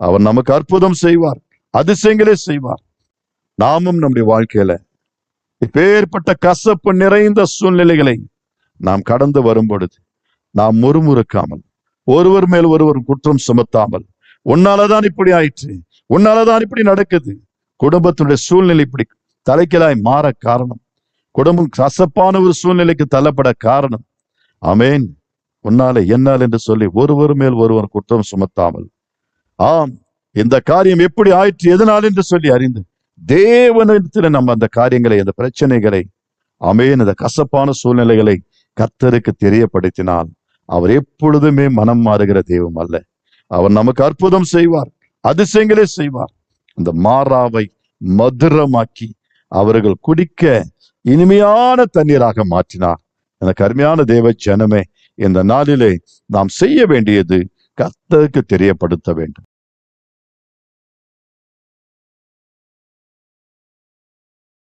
அவர் நமக்கு அற்புதம் செய்வார், அதிசயங்களே செய்வார். நாமும் நம்முடைய வாழ்க்கையில இப்பேற்பட்ட கசப்பு நிறைந்த சூழ்நிலைகளை நாம் கடந்து வரும் பொழுது நாம் முறுமுறுக்காமல், ஒருவர் மேல் ஒருவர் குற்றம் சுமத்தாமல், உன்னாலதான் இப்படி ஆயிற்று, உன்னாலதான் இப்படி நடக்குது, குடும்பத்தினுடைய சூழ்நிலை இப்படி தலைக்கீழாய் மாற காரணம், குடும்பம் கசப்பான ஒரு சூழ்நிலைக்கு தள்ளப்பட காரணம், ஆமேன், உன்னாலே என்னால் என்று சொல்லி ஒருவர் மேல் ஒருவர் குற்றம் சுமத்தாமல், ஆம் இந்த காரியம் எப்படி ஆயிற்று, எதனால் என்று சொல்லி அறிந்து தேவனிடத்தில் நம்ம அந்த காரியங்களை, அந்த பிரச்சனைகளை, ஆமேன், இந்த கசப்பான சூழ்நிலைகளை கர்த்தருக்கு தெரியப்படுத்தினால் அவர் எப்பொழுதுமே மனம் மாறுகிற தெய்வம் அல்ல. அவர் நமக்கு அற்புதம் செய்வார், அதிசயங்களே செய்வார். அந்த மாறாவை மதுரமாக்கி அவர்கள் குடிக்க இனிமையான தண்ணீராக மாற்றினார். எனக்கு அருமையான தேவ ஜனமே, இந்த நாளிலே நாம் செய்ய வேண்டியது கர்த்தருக்கு தெரியப்படுத்த வேண்டும்.